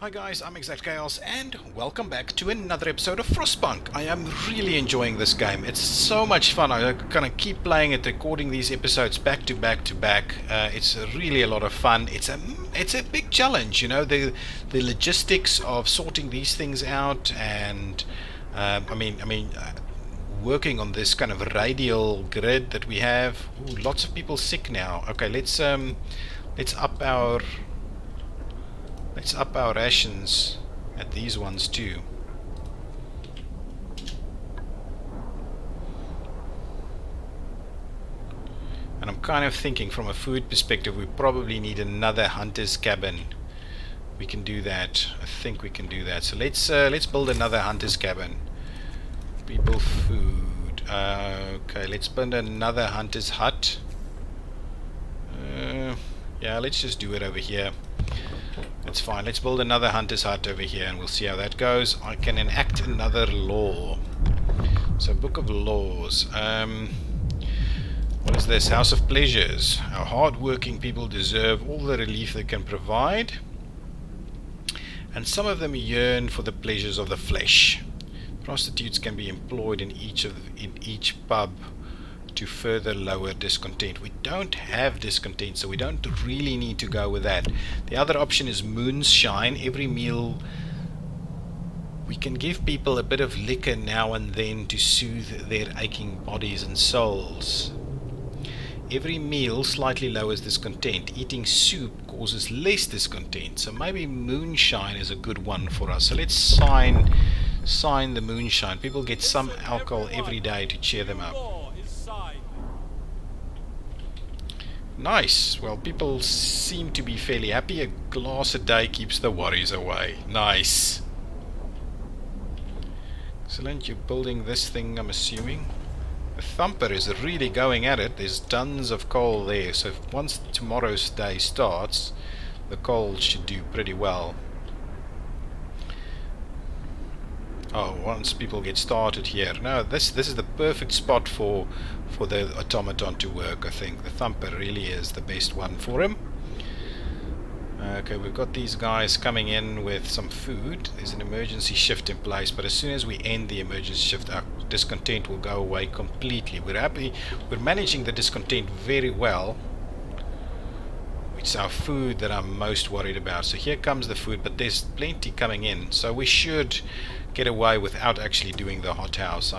Hi guys, I'm ExactChaos and welcome back to another episode of Frostpunk. I am really enjoying this game. It's so much fun. I'm gonna keep playing it, recording these episodes back to back to back. It's really a lot of fun. It's a big challenge, you know, the logistics of sorting these things out and working on this kind of radial grid that we have. Ooh, lots of people sick now. Okay, let's up our rations at these ones too. And I'm kind of thinking from a food perspective we probably need another hunter's cabin. We can do that. I think we can do that. So let's build another hunter's cabin. People food. Okay, let's build another hunter's hut. Yeah, let's just do it over here. That's fine. Let's build another hunter's hut over here and we'll see how that goes. I can enact another law. So, Book of Laws. What is this? House of Pleasures. Our hard-working people deserve all the relief they can provide. And some of them yearn for the pleasures of the flesh. Prostitutes can be employed in each pub to further lower discontent. We don't have discontent, so we don't really need to go with that. The other option is Moonshine. Every meal we can give people a bit of liquor now and then to soothe their aching bodies and souls. Every meal slightly lowers discontent. Eating soup causes less discontent, so maybe Moonshine is a good one for us. So let's sign the Moonshine. People get some alcohol every day to cheer them up. Nice. Well, people seem to be fairly happy. A glass a day keeps the worries away. Nice. Excellent. You're building this thing, I'm assuming. The Thumper is really going at it. There's tons of coal there. So once tomorrow's day starts, the coal should do pretty well. Oh, once people get started here. No, this is the perfect spot for the automaton to work, I think. The Thumper really is the best one for him. Okay, we've got these guys coming in with some food. There's an emergency shift in place, but as soon as we end the emergency shift, our discontent will go away completely. We're happy. We're managing the discontent very well. It's our food that I'm most worried about. So here comes the food, but there's plenty coming in. So we should get away without actually doing the hothouse,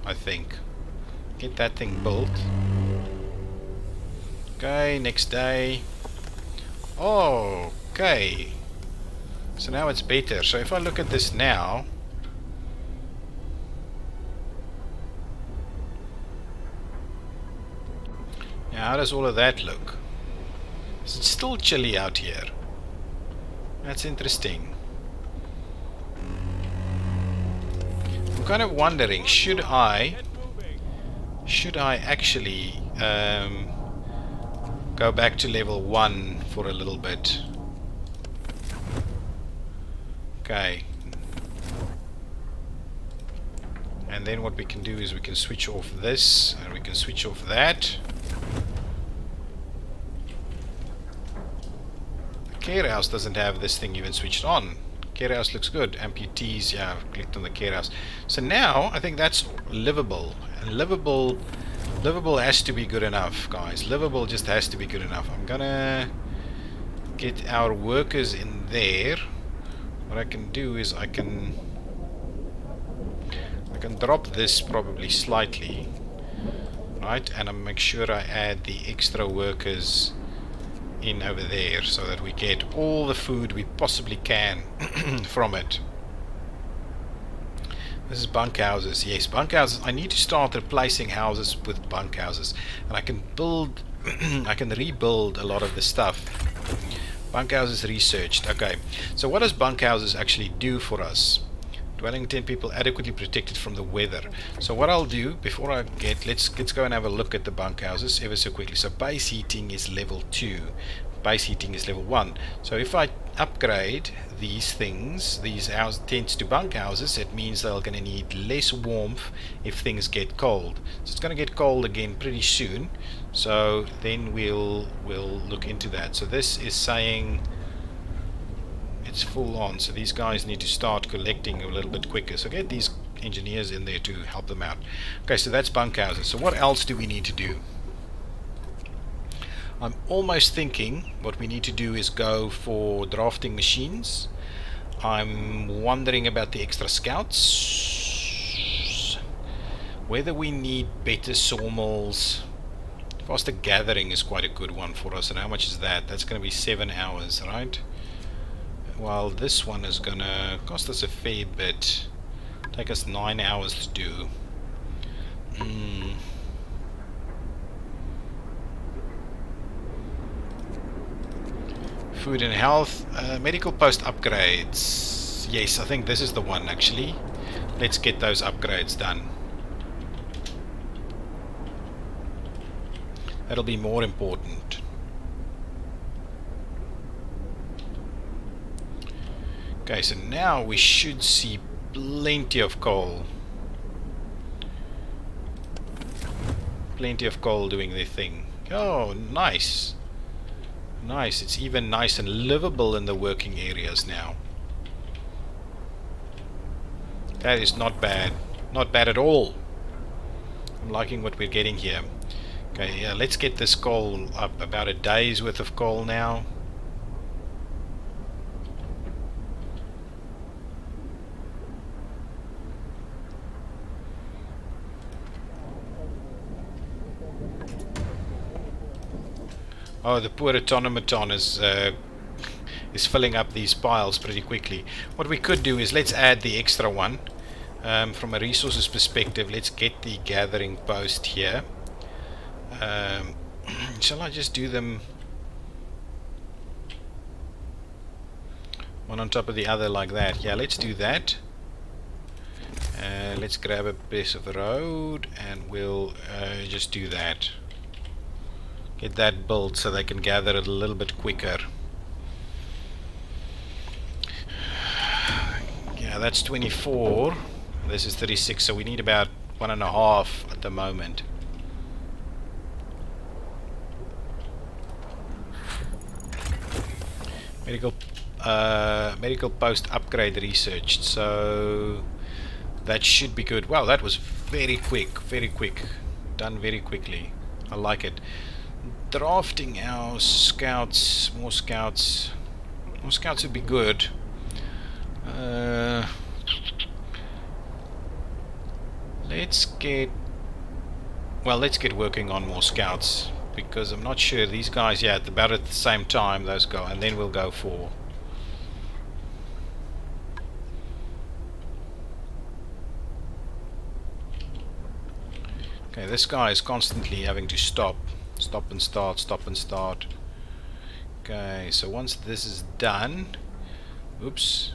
I think. Get that thing built. Okay, next day. Oh, okay. So now it's better. So if I look at this now, how does all of that look? Is it still chilly out here? That's interesting. I'm kind of wondering, should I actually go back to level 1 for a little bit? Okay. And then what we can do is we can switch off this and we can switch off that. The care house doesn't have this thing even switched on. Care house looks good. Amputees, yeah, I've clicked on the care house. So now I think that's livable. And livable has to be good enough, guys. Livable just has to be good enough. I'm gonna get our workers in there. What I can do is I can drop this probably slightly, right? And I'll make sure I add the extra workers in over there so that we get all the food we possibly can from it. This is bunkhouses. Yes, bunkhouses. I need to start replacing houses with bunkhouses, and I can build I can rebuild a lot of the stuff. Bunkhouses researched. Okay, so what does bunkhouses actually do for us? Dwelling 10 people adequately protected from the weather. So what I'll do before I get, let's go and have a look at the bunkhouses ever so quickly. So base heating is level 2, base heating is level 1. So if I upgrade these things, these house tents to bunkhouses, it means they're going to need less warmth if things get cold. So it's going to get cold again pretty soon. So then we'll look into that. So this is saying it's full on, so these guys need to start collecting a little bit quicker. So get these engineers in there to help them out. Okay, so that's bunkhouses. So what else do we need to do? I'm almost thinking what we need to do is go for drafting machines. I'm wondering about the extra scouts, whether we need better sawmills. Faster gathering is quite a good one for us. And how much is that? That's going to be 7 hours, right? While this one is going to cost us a fair bit. Take us 9 hours to do. Food and health. Medical post upgrades. Yes, I think this is the one actually. Let's get those upgrades done. That'll be more important. Okay, so now we should see plenty of coal. Plenty of coal doing their thing. Oh, nice. Nice. It's even nice and livable in the working areas now. That is not bad. Not bad at all. I'm liking what we're getting here. Okay, yeah, let's get this coal up. About a day's worth of coal now. Oh, the poor automaton is filling up these piles pretty quickly. What we could do is let's add the extra one. From a resources perspective, let's get the gathering post here. Shall I just do them one on top of the other like that? Yeah, let's do that. Let's grab a piece of the road and we'll just do that. Get that built so they can gather it a little bit quicker. Yeah, that's 24. This is 36, so we need about 1.5 at the moment. Medical post upgrade researched, so that should be good. Wow, that was very quick, done very quickly. I like it. Drafting our scouts, more scouts would be good. Let's get working on more scouts, because I'm not sure these guys, yeah, about at the same time those go, and then we'll go for okay, this guy is constantly having to stop and start. Okay, so once this is done, oops,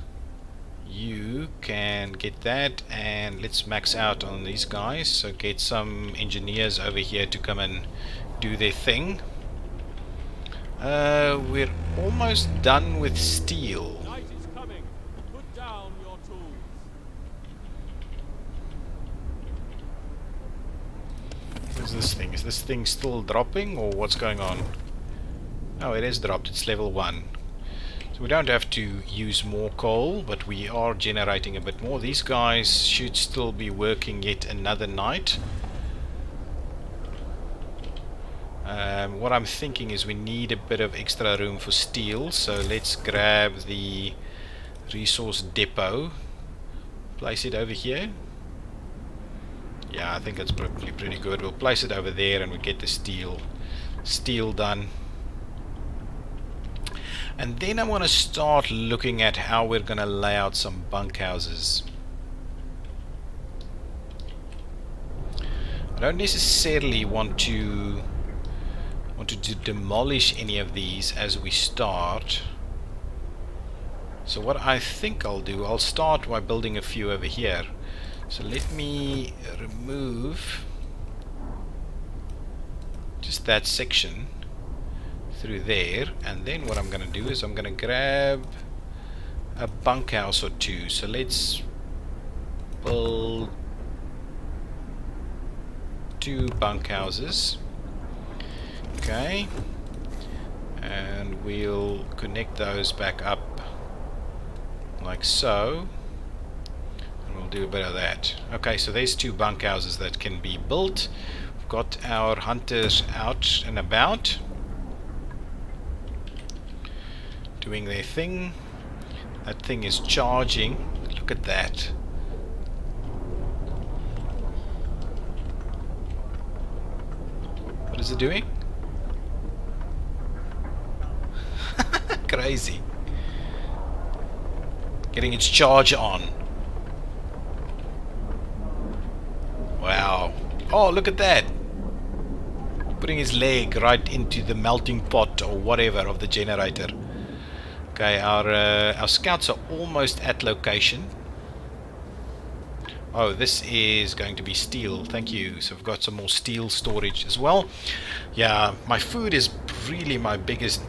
you can get that, and let's max out on these guys. So get some engineers over here to come and do their thing. We're almost done with steel. Night is coming. Put down your tools. What's this thing? Is this thing still dropping, or what's going on? Oh, it is dropped. It's level 1. So we don't have to use more coal, but we are generating a bit more. These guys should still be working yet another night. What I'm thinking is we need a bit of extra room for steel, so let's grab the resource depot, place it over here. Yeah, I think that's probably pretty good. We'll place it over there and we'll get the steel done. And then I want to start looking at how we're going to lay out some bunkhouses. I don't necessarily want to demolish any of these as we start. So what I think I'll do, I'll start by building a few over here. So let me remove just that section through there, and then what I'm going to do is I'm going to grab a bunkhouse or two. So let's build 2 bunkhouses. Okay, and we'll connect those back up like so. And we'll do a bit of that. Okay, so there's 2 bunkhouses that can be built. We've got our hunters out and about, doing their thing. That thing is charging. Look at that. What is it doing? Crazy. Getting its charge on. Wow. Oh, look at that. Putting his leg right into the melting pot or whatever of the generator. Okay, our scouts are almost at location. Oh, this is going to be steel. Thank you. So we've got some more steel storage as well. Yeah, my food is really my biggest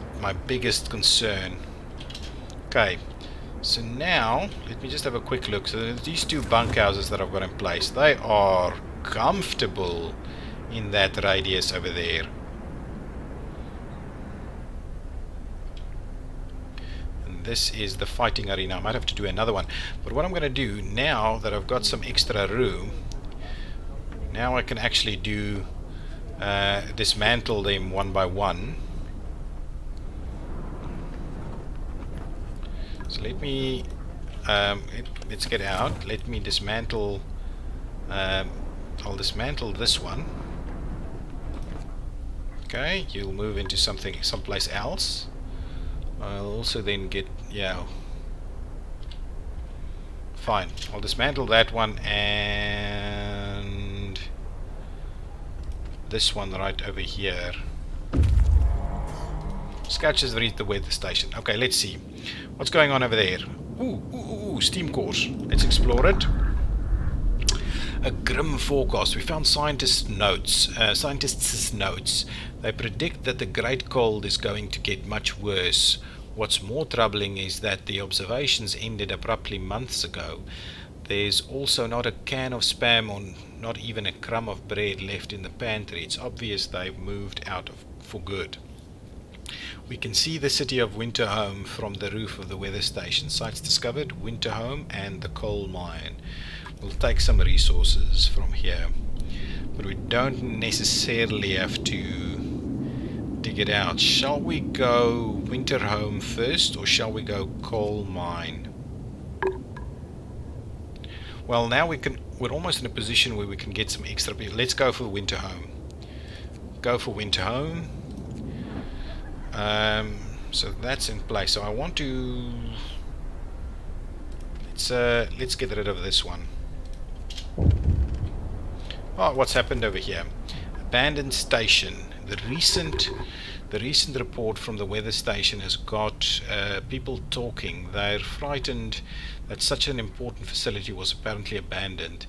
concern. Okay, so now let me just have a quick look. So these 2 bunkhouses that I've got in place, they are comfortable in that radius over there. This is the fighting arena. I might have to do another one, but what I'm going to do now that I've got some extra room, now I can actually do dismantle them one by one. So let me let's get out. Let me dismantle. I'll dismantle this one. Okay, you'll move into someplace else. I'll also then get, yeah, fine, I'll dismantle that one and this one right over here. Scouts has reached the weather station. Okay, let's see what's going on over there. Ooh, steam cores. Let's explore it. A grim forecast. We found scientists' notes. They predict that the Great Cold is going to get much worse. What's more troubling is that the observations ended abruptly months ago. There's also not a can of Spam or not even a crumb of bread left in the pantry. It's obvious they've moved out for good. We can see the city of Winterhome from the roof of the weather station. Sites discovered, Winterhome and the coal mine. We'll take some resources from here, but we don't necessarily have to dig it out. Shall we go Winterhome first, or shall we go coal mine? Well, now we're almost in a position where we can get some extra people. Let's go for Winterhome. Go for Winterhome. So that's in place. So I want to let's get rid of this one. Oh, what's happened over here? Abandoned station. The recent report from the weather station has got people talking. They're frightened that such an important facility was apparently abandoned.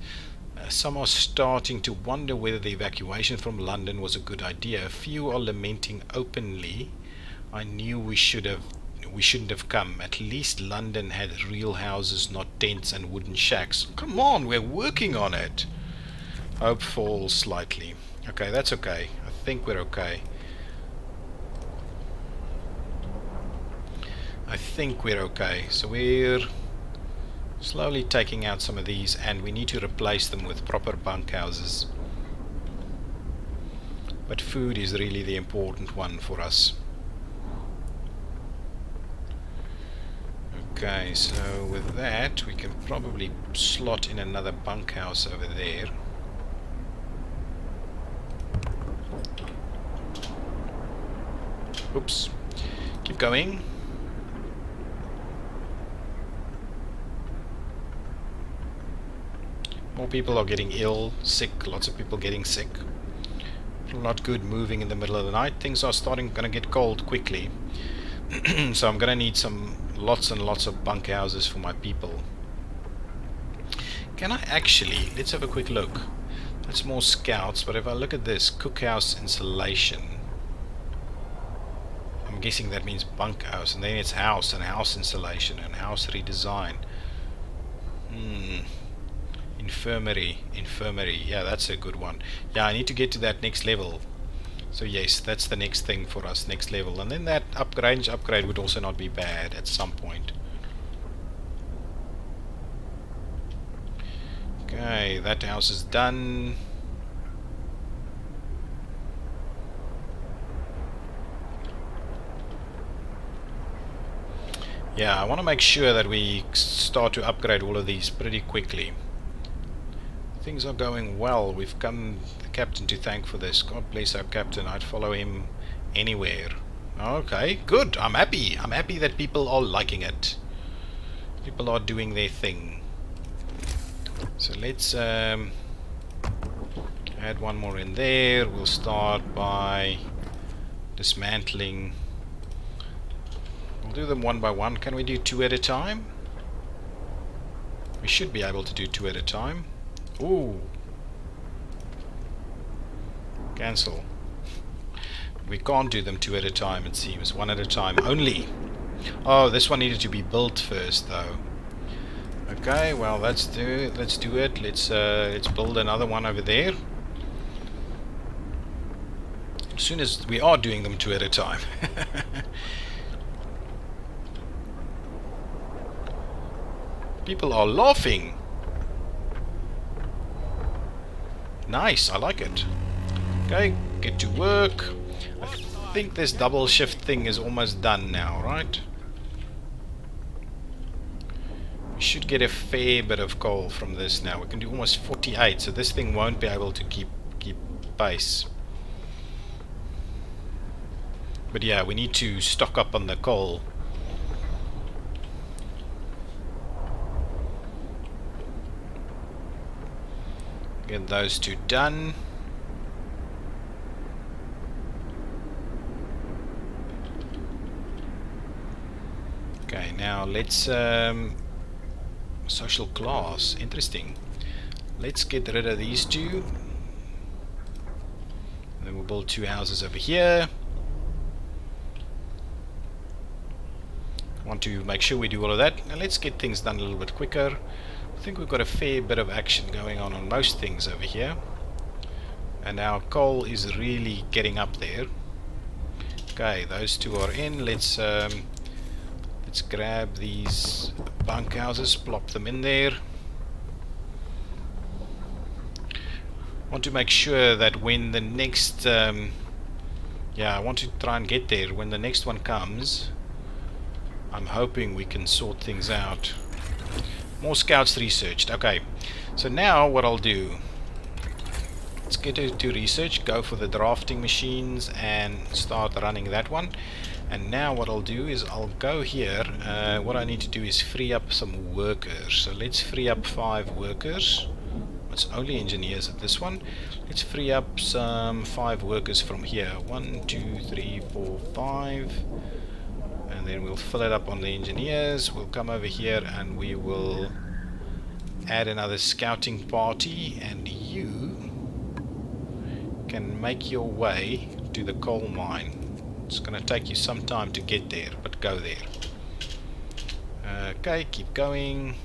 Some are starting to wonder whether the evacuation from London was a good idea. A few are lamenting openly. I knew we shouldn't have come. At least London had real houses, not tents and wooden shacks. Come on, we're working on it. Hope falls slightly. Okay, that's okay. I think we're okay. I think we're okay. So we're slowly taking out some of these, and we need to replace them with proper bunkhouses. But food is really the important one for us. Okay, so with that we can probably slot in another bunkhouse over there. Oops. Keep going. More people are getting ill, sick, lots of people getting sick. Not good moving in the middle of the night. Things are gonna get cold quickly. So I'm gonna need lots and lots of bunkhouses for my people. Can I actually, let's have a quick look. That's more scouts, but if I look at this, cookhouse insulation, I'm guessing that means bunkhouse, and then it's house and house insulation and house redesign. Infirmary, yeah, that's a good one. Yeah, I need to get to that next level. So yes, that's the next thing for us, next level. And then that upgrade would also not be bad at some point. that house is done. Yeah, I want to make sure that we start to upgrade all of these pretty quickly. Things are going well. We've come the captain to thank for this. God bless our captain. I'd follow him anywhere. Okay, good. I'm happy. I'm happy that people are liking it. People are doing their thing. So let's add one more in there. We'll start by dismantling. We'll do them one by one. Can we do 2 at a time? We should be able to do 2 at a time. Ooh. Cancel. We can't do them 2 at a time, it seems. 1 at a time only. Oh, this one needed to be built first, though. Okay, well, let's do it. Let's build another one over there. As soon as we are doing them 2 at a time. People are laughing. Nice, I like it. Okay, get to work. I think this double shift thing is almost done now, right? We should get a fair bit of coal from this now. We can do almost 48, so this thing won't be able to keep pace. But yeah, we need to stock up on the coal. Get those 2 done. Okay, now let's social class. Interesting. Let's get rid of these 2. And then we'll build 2 houses over here. Want to make sure we do all of that. Now let's get things done a little bit quicker. I think we've got a fair bit of action going on most things over here, and our coal is really getting up there. Okay, those 2 are in. Let's grab these bunkhouses, plop them in there. Want to make sure that when the next yeah, I want to try and get there when the next one comes. I'm hoping we can sort things out. More scouts researched. Okay, so now what I'll do, let's get to research, go for the drafting machines and start running that one. And now what I'll do is I'll go here. What I need to do is free up some workers. So let's free up 5 workers. It's only engineers at this one. Let's free up some 5 workers from here. 1, 2, 3, 4, 5. And then we'll fill it up on the engineers. We'll come over here and we will add another scouting party, and you can make your way to the coal mine. It's going to take you some time to get there, but go there. Okay, keep going.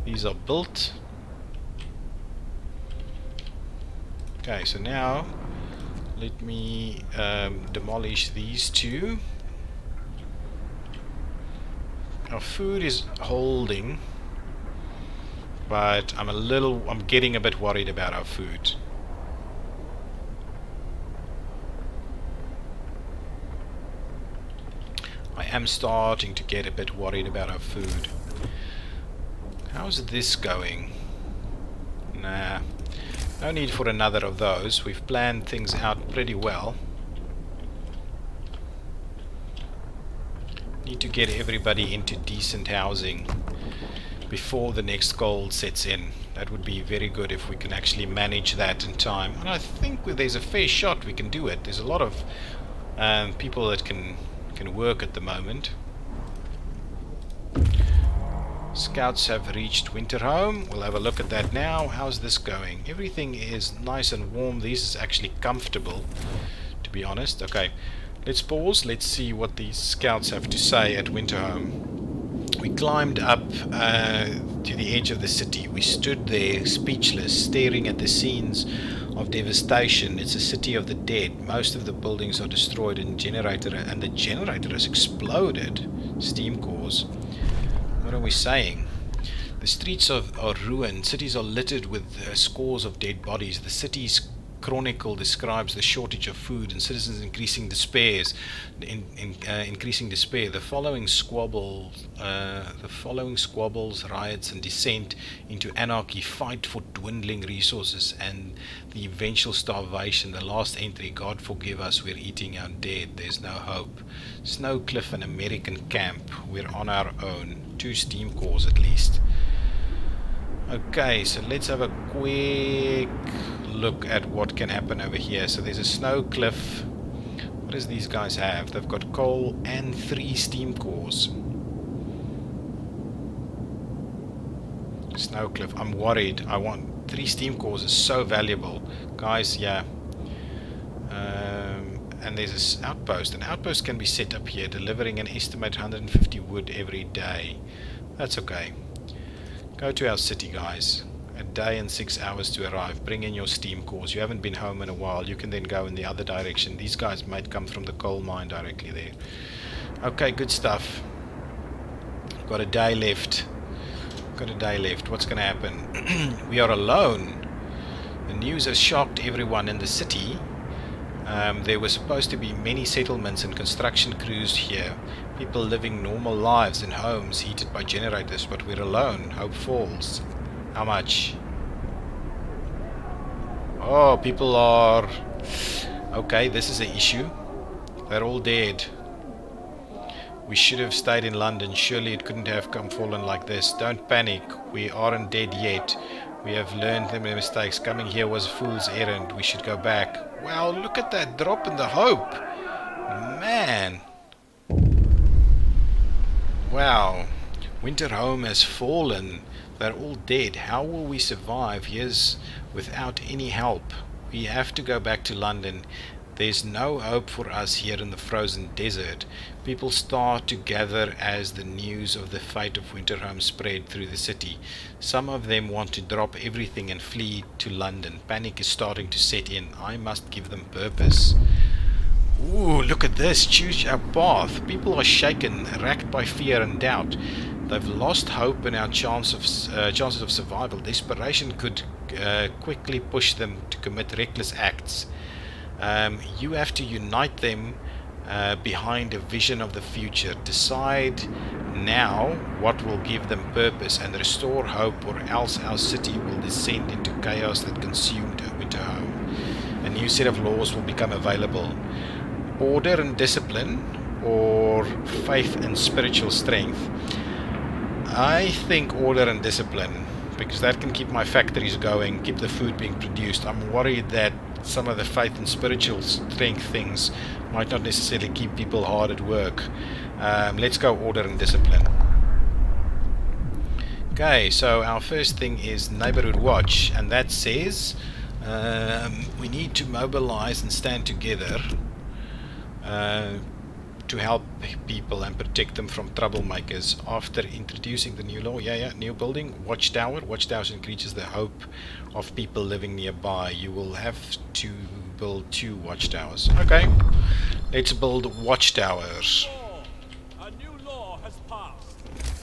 These are built. Okay, so now let me demolish these 2. Our food is holding, but I'm getting a bit worried about our food. I am starting to get a bit worried about our food. How's this going? Nah, no need for another of those. We've planned things out pretty well. Need to get everybody into decent housing before the next goal sets in. That would be very good if we can actually manage that in time. And I think there's a fair shot we can do it. There's a lot of people that can work at the moment. Scouts have reached Winterhome. We'll have a look at that now. How's this going? Everything is nice and warm. This is actually comfortable, to be honest. Okay. Let's pause. Let's see what these scouts have to say at Winterhome. We climbed up to the edge of the city. We stood there speechless, staring at the scenes of devastation. It's a city of the dead. Most of the buildings are destroyed, and the generator has exploded. Steam cores. What are we saying? The The streets are ruined. Cities are littered with scores of dead bodies. The city's chronicle describes the shortage of food and citizens increasing despair. The following squabbles, riots, and descent into anarchy fight for dwindling resources and the eventual starvation. The last entry: God forgive us, we're eating our dead. There's no hope. Snow Cliff and American camp. We're on our own. 2 steam cores at least. Okay, so let's have a quick look at what can happen over here. So there's a snow cliff. What does these guys have? They've got coal and 3 steam cores. Snow cliff. I'm worried. I want 3 steam cores is so valuable. Guys, yeah. And there's this outpost. An outpost can be set up here, delivering an estimated 150 wood every day. That's okay. Go to our city, guys. A day and 6 hours to arrive. Bring in your steam cores. You haven't been home in a while. You can then go in the other direction. These guys might come from the coal mine directly there. Okay, good stuff. Got a day left. What's going to happen? We are alone. The news has shocked everyone in the city. There were supposed to be many settlements and construction crews here. People living normal lives in homes heated by generators, but we're alone. Hope falls. How much? Oh, people are... Okay, this is an issue. They're all dead. We should have stayed in London. Surely it couldn't have fallen like this. Don't panic. We aren't dead yet. We have learned from the mistakes. Coming here was a fool's errand. We should go back. Wow, look at that drop in the hope. Man. Wow. Winterhome has fallen. They're all dead. How will we survive? Here's without any help. We have to go back to London. There's no hope for us here in the frozen desert. People start to gather as the news of the fate of Winterhome spread through the city. Some of them want to drop everything and flee to London. Panic is starting to set in. I must give them purpose. Ooh, look at this. Choose our path. People are shaken, racked by fear and doubt. They've lost hope in our chances of survival. Desperation could quickly push them to commit reckless acts. You have to unite them behind a vision of the future. Decide now what will give them purpose and restore hope, or else our city will descend into chaos that consumed Winterhome. A new set of laws will become available. Order and discipline, or faith and spiritual strength. I think order and discipline, because that can keep my factories going, keep the food being produced. I'm worried that some of the faith and spiritual strength things might not necessarily keep people hard at work. Let's go order and discipline. Okay, so our first thing is neighborhood watch, and that says we need to mobilize and stand together to help people and protect them from troublemakers. After introducing the new law, new building, Watchtower. Watchtowers increases the hope of people living nearby. You will have to build 2 watchtowers. Okay, let's build watchtowers. A new law has passed.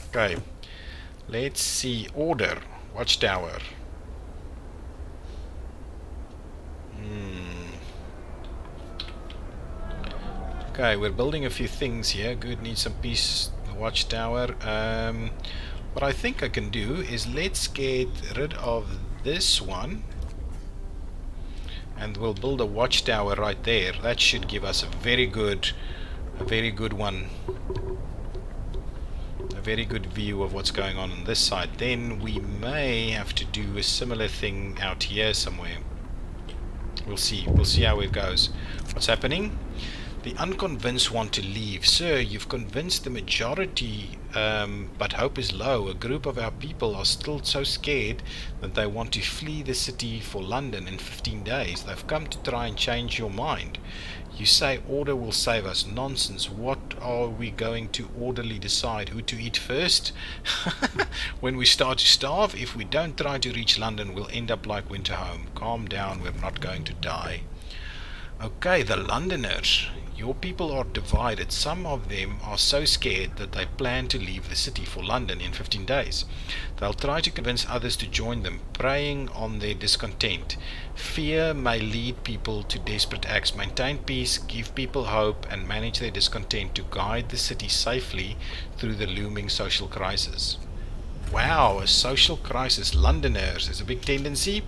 Okay, let's see. Order. Watchtower. Okay, we're building a few things here. Good, need some peace. Watchtower. What I think I can do is let's get rid of this one, and we'll build a watchtower right there. That should give us a very good one. A very good view of what's going on this side. Then we may have to do a similar thing out here somewhere. We'll see. We'll see how it goes. What's happening? The unconvinced want to leave. Sir, you've convinced the majority, but hope is low. A group of our people are still so scared that they want to flee the city for London in 15 days. They've come to try and change your mind. You say order will save us. Nonsense. What are we going to orderly decide? Who to eat first? When we start to starve? If we don't try to reach London, we'll end up like Winterhome. Calm down, we're not going to die. Okay, the Londoners. Your people are divided. Some of them are so scared that they plan to leave the city for London in 15 days. They'll try to convince others to join them, preying on their discontent. Fear may lead people to desperate acts. Maintain peace, give people hope, and manage their discontent to guide the city safely through the looming social crisis. Wow, a social crisis. Londoners is a big tendency.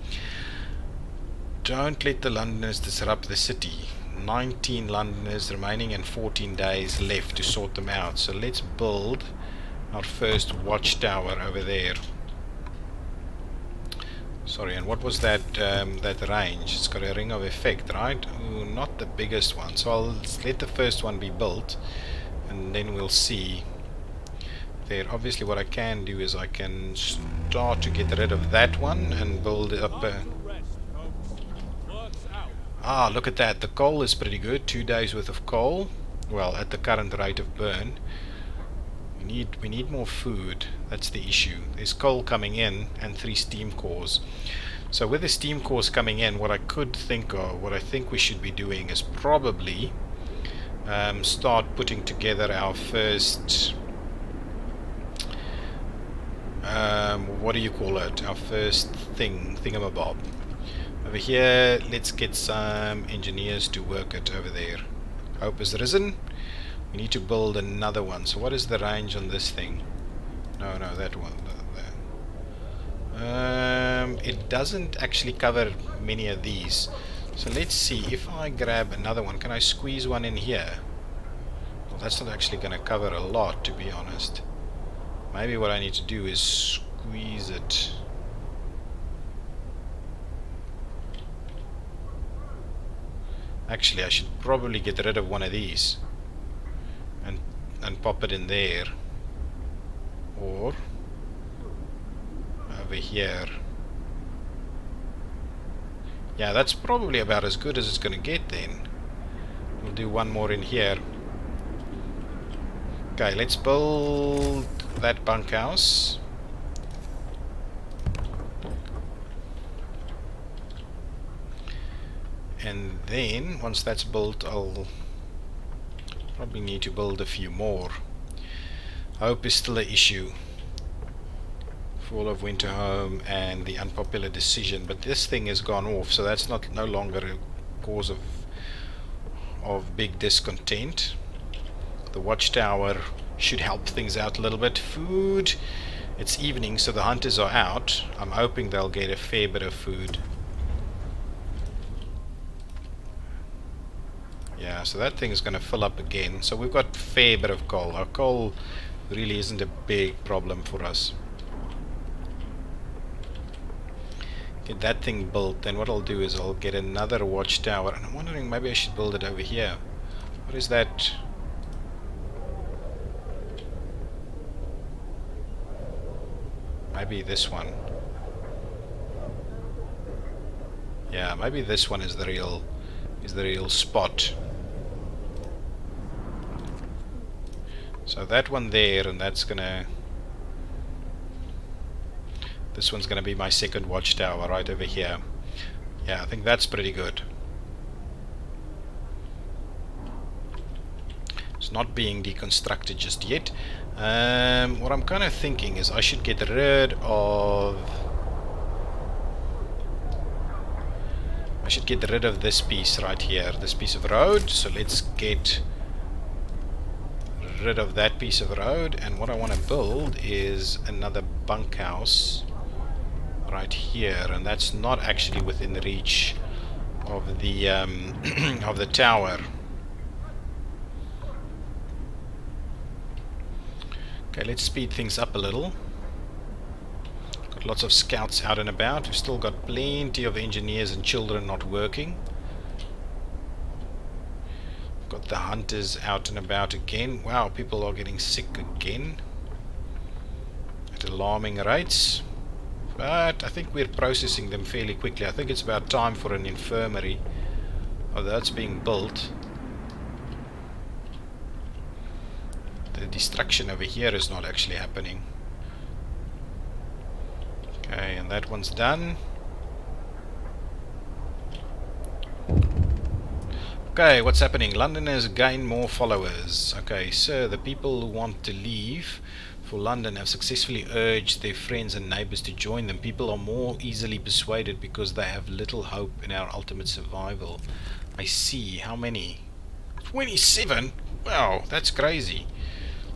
Don't let the Londoners disrupt the city. 19 Londoners remaining and 14 days left to sort them out. So let's build our first watchtower over there. Sorry, and what was that that range? It's got a ring of effect, right? Ooh, not the biggest one. So I'll let the first one be built, and then we'll see. There, obviously what I can do is I can start to get rid of that one and build it up. Ah, look at that. The coal is pretty good. 2 days worth of coal. Well, at the current rate of burn. We need more food. That's the issue. There's coal coming in and 3 steam cores. So with the steam cores coming in, what I could think of, what I think we should be doing is probably start putting together our first what do you call it? Our first thingamabob. Over here, let's get some engineers to work it over there. Hope is risen. We need to build another one. So what is the range on this thing? No, that one. It doesn't actually cover many of these. So let's see. If I grab another one, can I squeeze one in here? Well, that's not actually going to cover a lot, to be honest. Maybe what I need to do is squeeze it. Actually, I should probably get rid of one of these and pop it in there, or over here. Yeah, that's probably about as good as it's going to get then. We'll do one more in here. Okay, let's build that bunkhouse. And then, once that's built, I'll probably need to build a few more. Hope is still an issue. Fall of Winter Home and the unpopular decision, but this thing has gone off, so that's no longer a cause of big discontent. The Watchtower should help things out a little bit. Food. It's evening, so the hunters are out. I'm hoping they'll get a fair bit of food. Yeah, so that thing is going to fill up again. So we've got a fair bit of coal. Our coal really isn't a big problem for us. Get that thing built. Then what I'll do is I'll get another watchtower. And I'm wondering, maybe I should build it over here. What is that? Maybe this one. Yeah, maybe this one is the real spot. So that one there, and that's gonna... This one's gonna be my second watchtower right over here. Yeah, I think that's pretty good. It's not being deconstructed just yet. What I'm kind of thinking is I should get rid of... this piece right here, this piece of road. So let's get rid of that piece of road, and what I want to build is another bunkhouse right here, and that's not actually within the reach of the of the tower. Okay, let's speed things up a little. Got lots of scouts out and about. We've still got plenty of engineers and children not working. Got the hunters out and about again. Wow, people are getting sick again at alarming rates. But I think we're processing them fairly quickly. I think it's about time for an infirmary. Oh, that's being built. The destruction over here is not actually happening. Okay, and that one's done. Okay, what's happening? London has gained more followers. Okay, so the people who want to leave for London have successfully urged their friends and neighbors to join them. People are more easily persuaded because they have little hope in our ultimate survival. I see. How many? 27? Wow, that's crazy.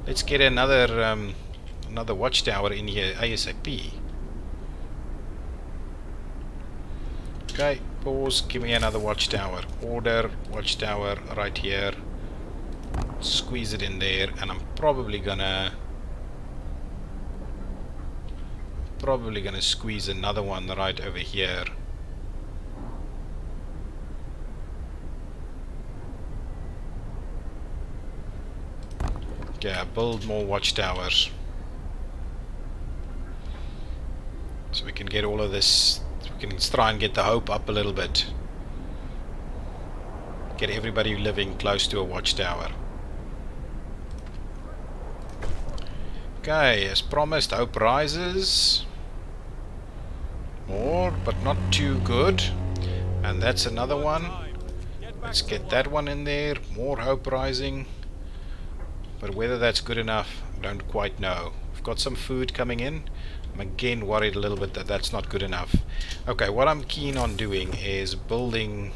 Let's get another watchtower in here ASAP. Okay, pause, give me another watchtower. Order watchtower right here. Squeeze it in there, and I'm probably gonna squeeze another one right over here. Yeah, build more watchtowers so we can get all of this. We can try and get the hope up a little bit. Get everybody living close to a watchtower. Okay, as promised, hope rises. More, but not too good. And that's another one. Let's get that one in there. More hope rising. But whether that's good enough, I don't quite know. We've got some food coming in. I'm again worried a little bit that that's not good enough. Okay, what I'm keen on doing is building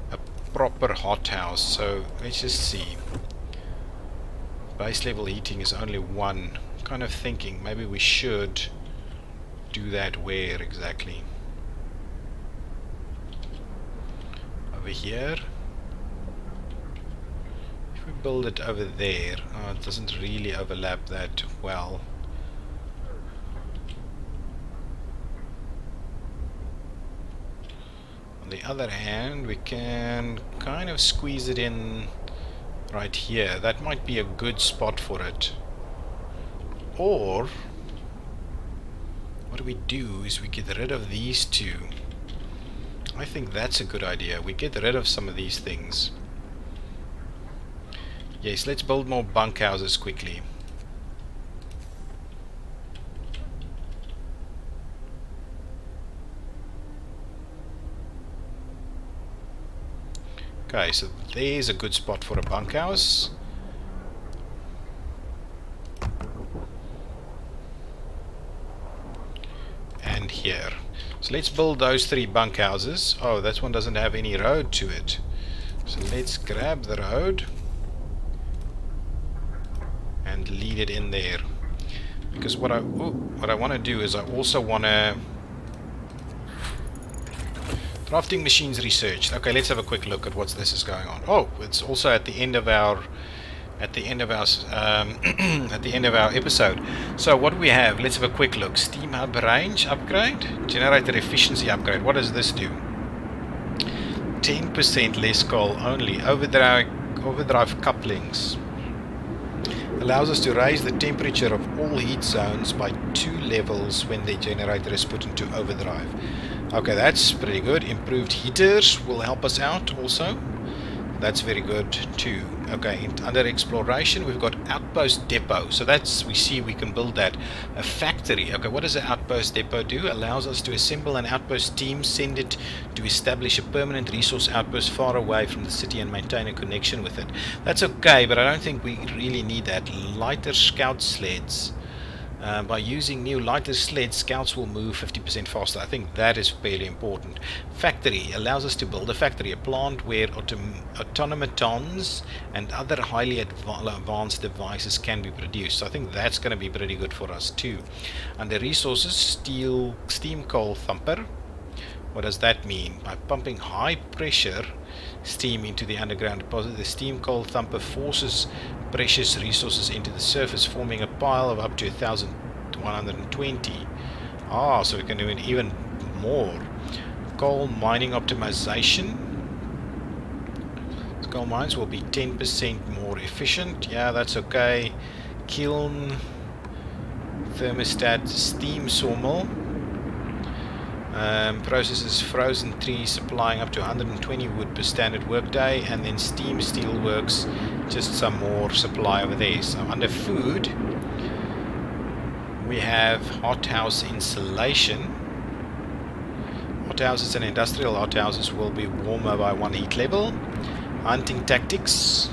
a proper hothouse. So let's just see. Base level heating is only 1. I'm kind of thinking maybe we should do that where exactly? Over here. If we build it over there, it doesn't really overlap that well. On the other hand, we can kind of squeeze it in right here. That might be a good spot for it. Or what we do is we get rid of these two. I think that's a good idea. We get rid of some of these things. Yes, let's build more bunkhouses quickly. Okay, so there's a good spot for a bunkhouse. And here. So let's build those 3 bunkhouses. Oh, that one doesn't have any road to it. So let's grab the road and lead it in there. Because what I want to do is I also want to crafting machines researched. Okay, let's have a quick look at what this is going on. Oh, it's also at the end of our at the end of our episode. So what do we have? Let's have a quick look. Steam hub range upgrade, generator efficiency upgrade. What does this do? 10% less coal only. Overdrive couplings allows us to raise the temperature of all heat zones by 2 levels when the generator is put into overdrive. Okay, that's pretty good. Improved heaters will help us out also. That's very good too. Okay, under exploration we've got outpost depot. So that's, we see we can build that. A factory. Okay, what does an outpost depot do? Allows us to assemble an outpost team, send it to establish a permanent resource outpost far away from the city and maintain a connection with it. That's okay, but I don't think we really need that. Lighter scout sleds. By using new lighter sleds, scouts will move 50% faster. I think that is fairly important. Factory allows us to build a factory, a plant where automatons and other highly advanced devices can be produced. So I think that's going to be pretty good for us too. Under resources, steam coal thumper. What does that mean? By pumping high pressure steam into the underground deposit, the steam coal thumper forces precious resources into the surface, forming a pile of up to 1,120. So we can do even more. Coal mining optimization. Coal mines will be 10% more efficient. Yeah, that's okay. Kiln, thermostat, steam sawmill. Processes frozen trees, supplying up to 120 wood per standard workday, and then steam steel works, just some more supply over there. So under food we have hothouse insulation. Hothouses and industrial hothouses will be warmer by 1 heat level. Hunting tactics.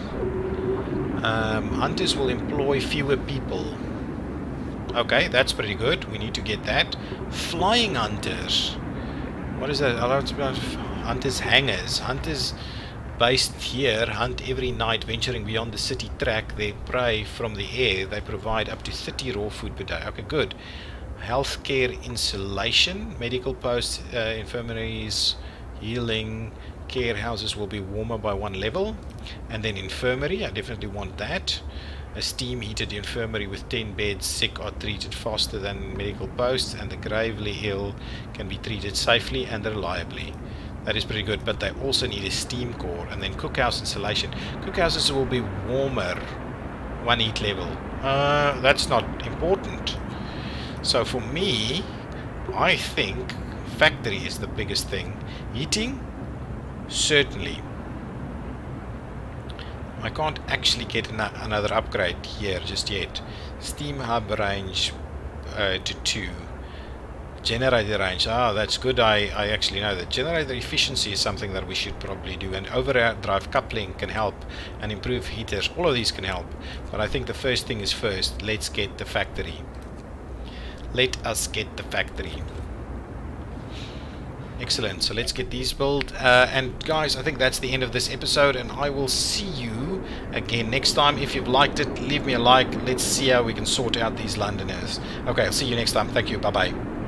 Hunters will employ fewer people. Okay, that's pretty good. We need to get that. Flying hunters. What is that? Hunters hangers. Hunters based here hunt every night, venturing beyond the city track their prey from the air. They provide up to 30 raw food per day. Okay, good. Healthcare insulation. Medical posts, infirmaries, healing, care houses will be warmer by 1 level. And then infirmary, I definitely want that. A steam heated infirmary with 10 beds. Sick are treated faster than medical posts, and the gravely ill can be treated safely and reliably. That is pretty good, but they also need a steam core. And then cookhouse insulation. Cookhouses will be warmer, 1 heat level. That's not important. So for me, I think factory is the biggest thing. Heating, certainly. I can't actually get another upgrade here just yet. Steam hub range to 2. Generator range. That's good. I actually know that. Generator efficiency is something that we should probably do. And overdrive coupling can help. And improve heaters. All of these can help. But I think the first thing is first. Let's get the factory. Let us get the factory. Excellent. So let's get these built. And guys, I think that's the end of this episode, and I will see you again next time. If you've liked it, leave me a like. Let's see how we can sort out these Londoners. Okay, I'll see you next time. Thank you. Bye-bye.